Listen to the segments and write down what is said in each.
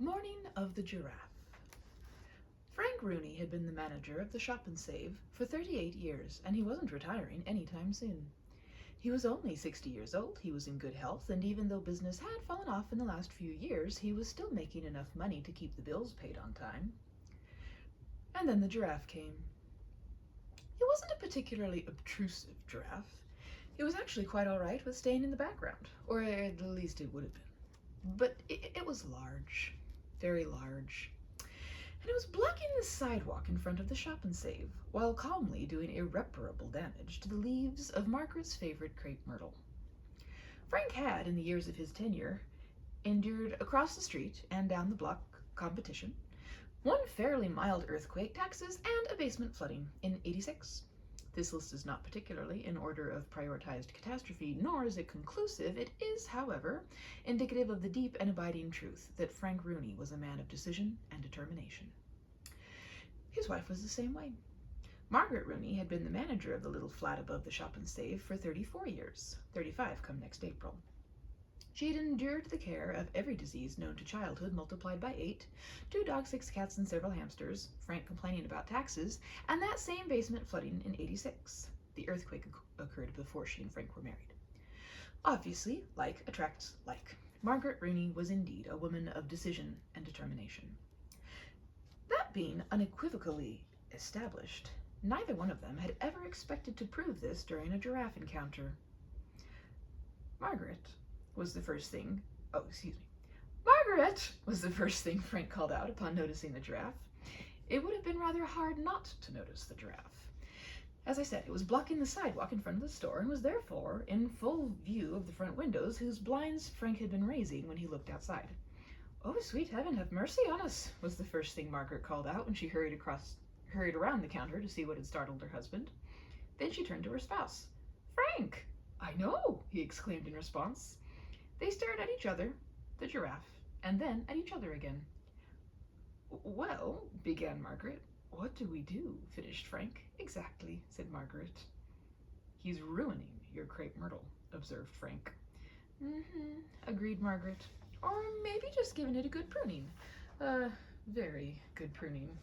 Morning of the Giraffe. Frank Rooney had been the manager of the Shop and Save for 38 years, and he wasn't retiring anytime soon. He was only 60 years old, he was in good health, and even though business had fallen off in the last few years, he was still making enough money to keep the bills paid on time. And then the giraffe came. He wasn't a particularly obtrusive giraffe. He was actually quite all right with staying in the background, or at least it would have been. But it was large, very large, and it was blocking the sidewalk in front of the Shop and Save, while calmly doing irreparable damage to the leaves of Margaret's favorite crepe myrtle. Frank had, in the years of his tenure, endured across the street and down the block competition, one fairly mild earthquake, taxes, and a basement flooding in '86. This list is not particularly in order of prioritized catastrophe, nor is it conclusive. It is, however, indicative of the deep and abiding truth that Frank Rooney was a man of decision and determination. His wife was the same way. Margaret Rooney had been the manager of the little flat above the Shop and Save for 34 years, 35 come next April. She had endured the care of every disease known to childhood multiplied by 8, 2 dogs, 6 cats, and several hamsters, Frank complaining about taxes, and that same basement flooding in '86. The earthquake occurred before she and Frank were married. Obviously, like attracts like. Margaret Rooney was indeed a woman of decision and determination. That being unequivocally established, neither one of them had ever expected to prove this during a giraffe encounter. Margaret was the first thing Frank called out upon noticing the giraffe. It would have been rather hard not to notice the giraffe. As I said, it was blocking the sidewalk in front of the store and was therefore in full view of the front windows whose blinds Frank had been raising when he looked outside. "Oh, sweet heaven, have mercy on us," was the first thing Margaret called out when she hurried around the counter to see what had startled her husband. Then she turned to her spouse. "Frank!" "I know," he exclaimed in response. They stared at each other, the giraffe, and then at each other again. "Well," began Margaret. "What do we do?" finished Frank. "Exactly," said Margaret. "He's ruining your crepe myrtle," observed Frank. Agreed Margaret. "Or maybe just giving it a good pruning. Very good pruning."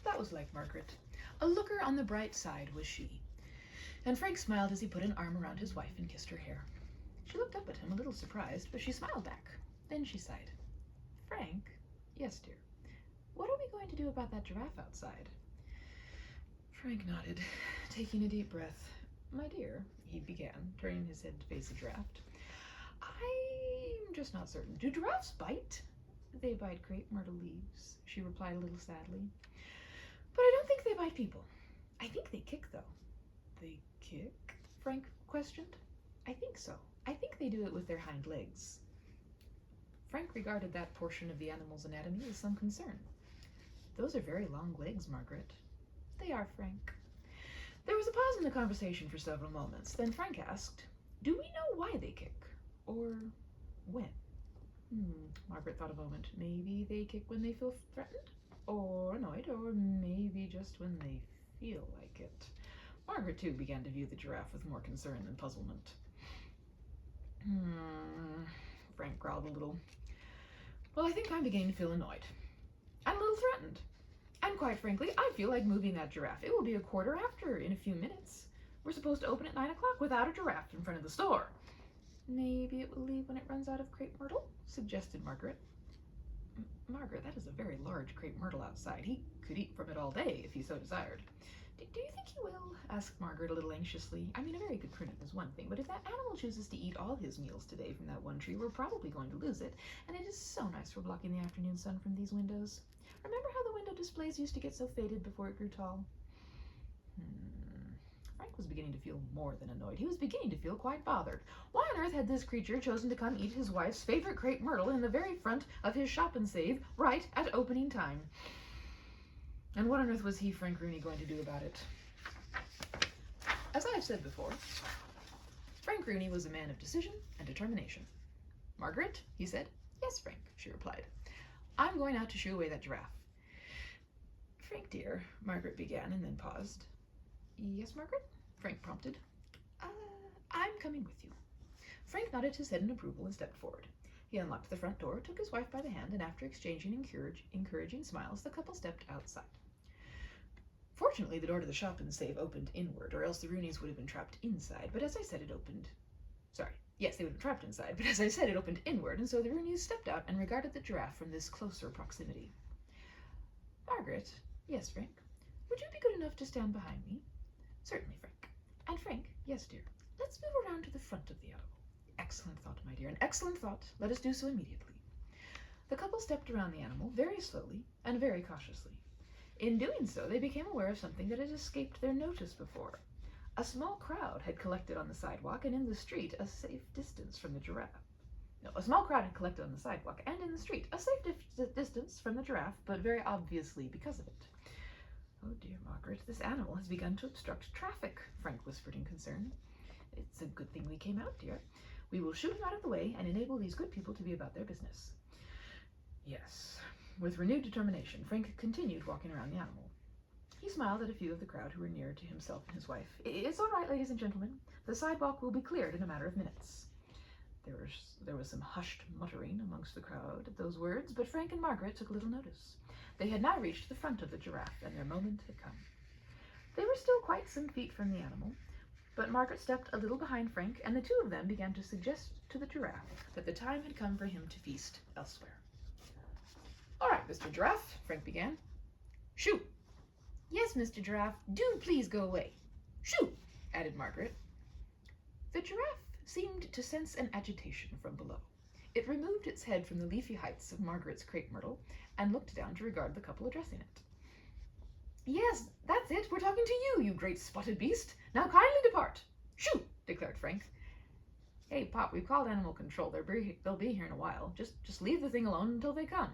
That was like Margaret. A looker on the bright side was she. And Frank smiled as he put an arm around his wife and kissed her hair. She looked up at him a little surprised, but she smiled back. Then she sighed. "Frank?" "Yes, dear." "What are we going to do about that giraffe outside?" Frank nodded, taking a deep breath. "My dear," he began, turning his head to face the giraffe, "I'm just not certain. Do giraffes bite?" "They bite crepe myrtle leaves," she replied a little sadly. "But I don't think they bite people. I think they kick, though." "They kick?" Frank questioned. "I think so. I think they do it with their hind legs." Frank regarded that portion of the animal's anatomy with some concern. "Those are very long legs, Margaret." "They are, Frank." There was a pause in the conversation for several moments. Then Frank asked, "Do we know why they kick? Or when?" Margaret thought a moment. "Maybe they kick when they feel threatened? Or annoyed? Or maybe just when they feel like it?" Margaret, too, began to view the giraffe with more concern than puzzlement. Frank growled a little. "Well, I think I'm beginning to feel annoyed. And a little threatened. And quite frankly, I feel like moving that giraffe. It will be 1:15 in a few minutes. We're supposed to open at 9 o'clock without a giraffe in front of the store." "Maybe it will leave when it runs out of crepe myrtle," suggested Margaret. "Margaret, that is a very large crepe myrtle outside. He could eat from it all day if he so desired." Do you think he will?" asked Margaret a little anxiously. "I mean, a very good pruning is one thing, but if that animal chooses to eat all his meals today from that one tree, we're probably going to lose it, and it is so nice for blocking the afternoon sun from these windows. Remember how the window displays used to get so faded before it grew tall?" Frank was beginning to feel more than annoyed. He was beginning to feel quite bothered. Why on earth had this creature chosen to come eat his wife's favorite crepe myrtle in the very front of his Shop and Save right at opening time? And what on earth was he, Frank Rooney, going to do about it? As I have said before, Frank Rooney was a man of decision and determination. "Margaret?" he said. "Yes, Frank," she replied. "I'm going out to shoo away that giraffe." "Frank, dear," Margaret began and then paused. "Yes, Margaret?" Frank prompted. I'm coming with you." Frank nodded his head in approval and stepped forward. He unlocked the front door, took his wife by the hand, and after exchanging encouraging smiles, the couple stepped outside. Fortunately, the door to the shop and safe opened inward, or else the Rooneys would have been trapped inside, but as I said, it opened... Sorry, yes, they would have been trapped inside, but as I said, it opened inward, and so the Rooneys stepped out and regarded the giraffe from this closer proximity. Margaret? Yes, Frank? Would you be good enough to stand behind me? Certainly, Frank. And Frank? Yes, dear. Let's move around to the front of the animal. Excellent thought, my dear, an excellent thought. Let us do so immediately. The couple stepped around the animal very slowly and very cautiously. In doing so, they became aware of something that had escaped their notice before. A small crowd had collected on the sidewalk and in the street a safe distance from the giraffe. No, a small crowd had collected on the sidewalk and in the street, a safe distance from the giraffe, but very obviously because of it. Oh dear, Margaret, this animal has begun to obstruct traffic, Frank whispered in concern. It's a good thing we came out, dear. We will shoot him out of the way and enable these good people to be about their business. Yes. With renewed determination, Frank continued walking around the animal. He smiled at a few of the crowd who were near to himself and his wife. It's all right, ladies and gentlemen. The sidewalk will be cleared in a matter of minutes. There was some hushed muttering amongst the crowd at those words, but Frank and Margaret took little notice. They had now reached the front of the giraffe, and their moment had come. They were still quite some feet from the animal, but Margaret stepped a little behind Frank, and the two of them began to suggest to the giraffe that the time had come for him to feast elsewhere. All right, Mr. Giraffe, Frank began. Shoo! Yes, Mr. Giraffe, do please go away. Shoo! Added Margaret. The giraffe seemed to sense an agitation from below. It removed its head from the leafy heights of Margaret's crepe myrtle and looked down to regard the couple addressing it. Yes, that's it. We're talking to you, you great spotted beast. Now kindly depart. Shoo! Declared Frank. Hey, Pop, we've called animal control. They'll be here in a while. Just leave the thing alone until they come,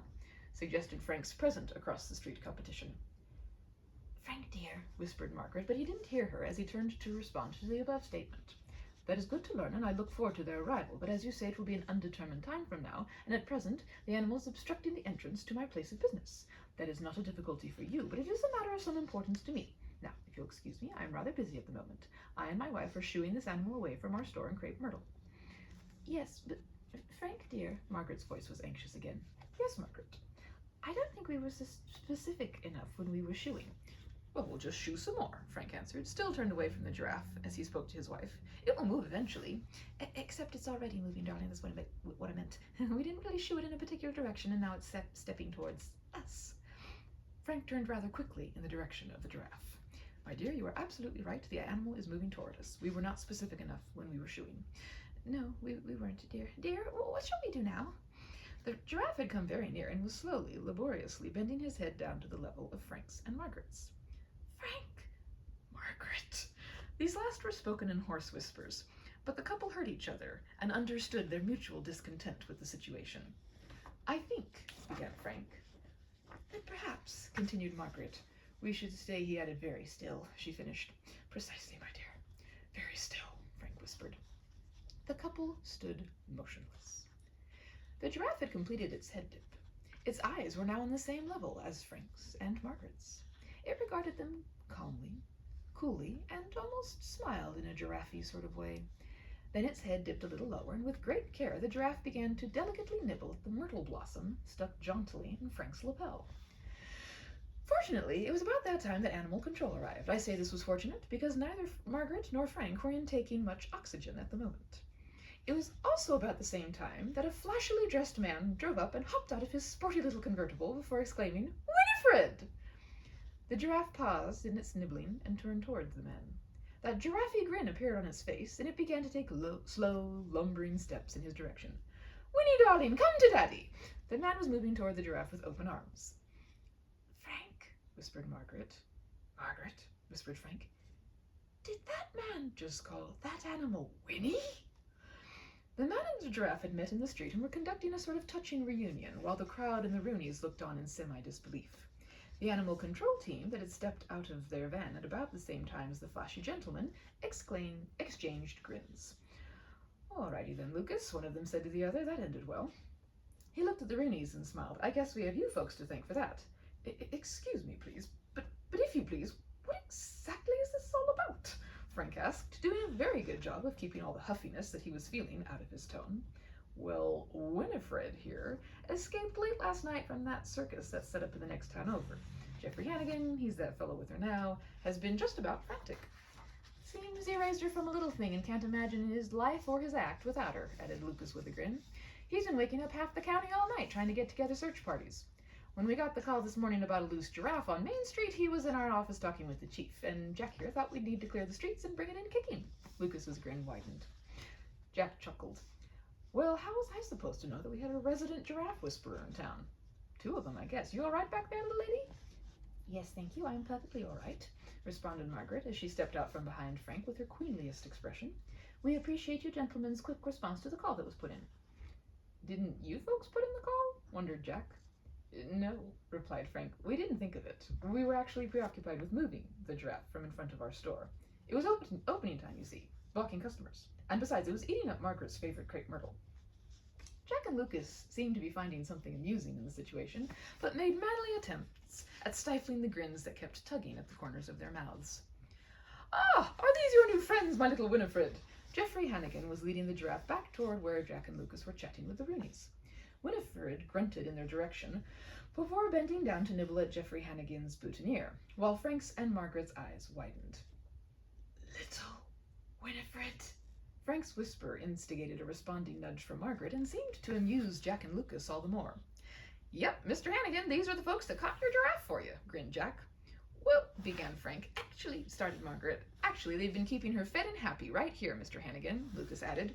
suggested Frank's present across the street competition. Frank, dear, whispered Margaret, but he didn't hear her as he turned to respond to the above statement. That is good to learn, and I look forward to their arrival, but as you say, it will be an undetermined time from now, and at present the animal is obstructing the entrance to my place of business. That is not a difficulty for you, but it is a matter of some importance to me. Now, if you'll excuse me, I am rather busy at the moment. I and my wife are shooing this animal away from our store in Crepe Myrtle. Yes, but Frank, dear, Margaret's voice was anxious again. Yes, Margaret. I don't think we were specific enough when we were shooing. Well, we'll just shoo some more, Frank answered, still turned away from the giraffe as he spoke to his wife. It will move eventually. Except it's already moving, darling, that's what I meant. We didn't really shoo it in a particular direction, and now it's stepping towards us. Frank turned rather quickly in the direction of the giraffe. My dear, you are absolutely right. The animal is moving toward us. We were not specific enough when we were shooing. No, we weren't, dear. Dear, what shall we do now? The giraffe had come very near and was slowly, laboriously bending his head down to the level of Frank's and Margaret's. Frank! Margaret! These last were spoken in hoarse whispers, but the couple heard each other and understood their mutual discontent with the situation. I think, began Frank. That perhaps, continued Margaret, we should stay, he added, very still, she finished. Precisely, my dear. Very still, Frank whispered. The couple stood motionless. The giraffe had completed its head dip. Its eyes were now on the same level as Frank's and Margaret's. It regarded them calmly, coolly, and almost smiled in a giraffe-y sort of way. Then its head dipped a little lower, and with great care the giraffe began to delicately nibble at the myrtle blossom stuck jauntily in Frank's lapel. Fortunately, it was about that time that animal control arrived. I say this was fortunate because neither Margaret nor Frank were intaking much oxygen at the moment. It was also about the same time that a flashily dressed man drove up and hopped out of his sporty little convertible before exclaiming, Winifred! The giraffe paused in its nibbling and turned towards the man. That giraffe grin appeared on his face, and it began to take slow, lumbering steps in his direction. Winnie, darling, come to Daddy! The man was moving toward the giraffe with open arms. Frank, whispered Margaret. Margaret, whispered Frank. Did that man just call that animal Winnie? The man and the giraffe had met in the street and were conducting a sort of touching reunion, while the crowd and the Rooneys looked on in semi-disbelief. The animal control team that had stepped out of their van at about the same time as the flashy gentleman exchanged grins. All righty then, Lucas, one of them said to the other. That ended well. He looked at the Rooneys and smiled. I guess we have you folks to thank for that. Excuse me, please, but if you please, what exactly is this all about? Frank asked, doing a very good job of keeping all the huffiness that he was feeling out of his tone. Well, Winifred Winifred here escaped late last night from that circus that's set up in the next town over. Jeffrey Hannigan, he's that fellow with her now, has been just about frantic. Seems he raised her from a little thing and can't imagine his life or his act without her, added Lucas with a grin. He's been waking up half the county all night trying to get together search parties. When we got the call this morning about a loose giraffe on Main Street, he was in our office talking with the chief, and Jack here thought we'd need to clear the streets and bring it in kicking. Lucas's grin widened. Jack chuckled. Well, how was I supposed to know that we had a resident giraffe whisperer in town? 2 of them, I guess. You all right back there, little lady? Yes, thank you. I'm perfectly all right, responded Margaret as she stepped out from behind Frank with her queenliest expression. We appreciate you gentlemen's quick response to the call that was put in. Didn't you folks put in the call? Wondered Jack. No, replied Frank. We didn't think of it. We were actually preoccupied with moving the giraffe from in front of our store. It was opening time, you see, blocking customers. And besides, it was eating up Margaret's favorite crepe myrtle. Jack and Lucas seemed to be finding something amusing in the situation, but made manly attempts at stifling the grins that kept tugging at the corners of their mouths. Ah, are these your new friends, my little Winifred? Jeffrey Hannigan was leading the giraffe back toward where Jack and Lucas were chatting with the Rooneys. Winifred grunted in their direction before bending down to nibble at Jeffrey Hannigan's boutonniere, while Frank's and Margaret's eyes widened. Little Winifred? Frank's whisper instigated a responding nudge from Margaret and seemed to amuse Jack and Lucas all the more. Yep, Mr. Hannigan, these are the folks that caught your giraffe for you, grinned Jack. Well, began Frank. Started Margaret. Actually, they've been keeping her fed and happy right here, Mr. Hannigan, Lucas added.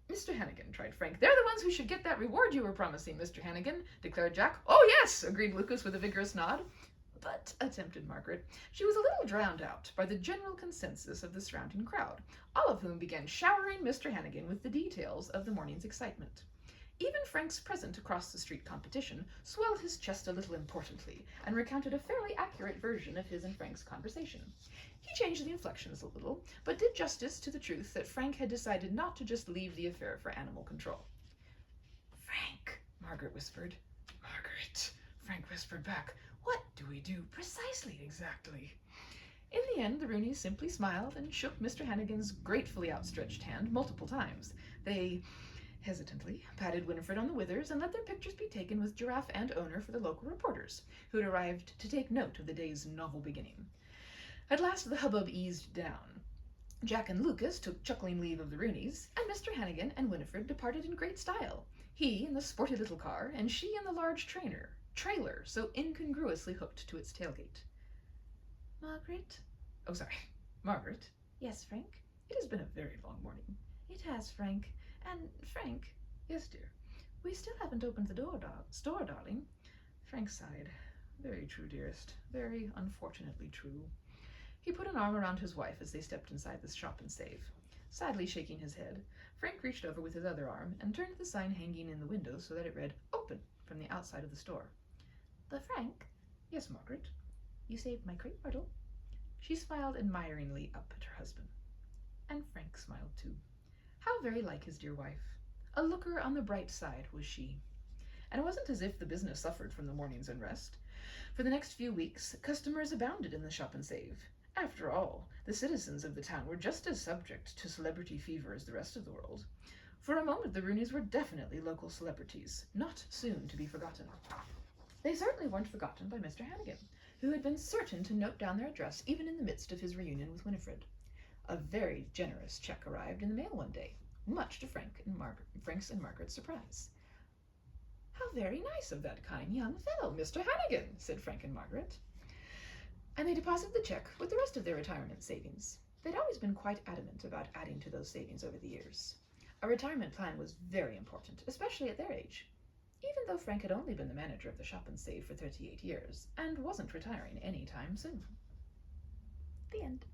Mr. Hannigan, tried Frank. They're the ones who should get that reward you were promising, Mr. Hannigan, declared Jack. Oh, yes, agreed Lucas with a vigorous nod. But, attempted Margaret, she was a little drowned out by the general consensus of the surrounding crowd, all of whom began showering Mr. Hannigan with the details of the morning's excitement. Even Frank's present across-the-street competition swelled his chest a little importantly and recounted a fairly accurate version of his and Frank's conversation. He changed the inflections a little, but did justice to the truth that Frank had decided not to just leave the affair for animal control. Frank, Margaret whispered. Margaret, Frank whispered back. What do we do precisely, exactly? In the end, the Rooneys simply smiled and shook Mr. Hannigan's gratefully outstretched hand multiple times. They hesitantly patted Winifred on the withers and let their pictures be taken with giraffe and owner for the local reporters, who had arrived to take note of the day's novel beginning. At last the hubbub eased down. Jack and Lucas took chuckling leave of the Rooneys, and Mr. Hannigan and Winifred departed in great style, he in the sporty little car, and she in the large trailer so incongruously hooked to its tailgate. Margaret? Yes, Frank? It has been a very long morning. It has, Frank. And, Frank? Yes, dear. We still haven't opened the store, darling. Frank sighed. Very true, dearest. Very unfortunately true. He put an arm around his wife as they stepped inside the shop and save. Sadly shaking his head, Frank reached over with his other arm and turned the sign hanging in the window so that it read, Open, from the outside of the store. But Frank? Yes, Margaret. You saved my crepe myrtle. She smiled admiringly up at her husband. And Frank smiled too. How very like his dear wife. A looker on the bright side was she. And it wasn't as if the business suffered from the morning's unrest. For the next few weeks, customers abounded in the shop and save. After all, the citizens of the town were just as subject to celebrity fever as the rest of the world. For a moment, the Rooneys were definitely local celebrities, not soon to be forgotten. They certainly weren't forgotten by Mr. Hannigan, who had been certain to note down their address even in the midst of his reunion with Winifred. A very generous check arrived in the mail one day, much to Frank's and Margaret's surprise. How very nice of that kind young fellow, Mr. Hannigan, said Frank and Margaret. And they deposited the check with the rest of their retirement savings. They'd always been quite adamant about adding to those savings over the years. A retirement plan was very important, especially at their age. Even though Frank had only been the manager of the shop and save for 38 years, and wasn't retiring any time soon. The end.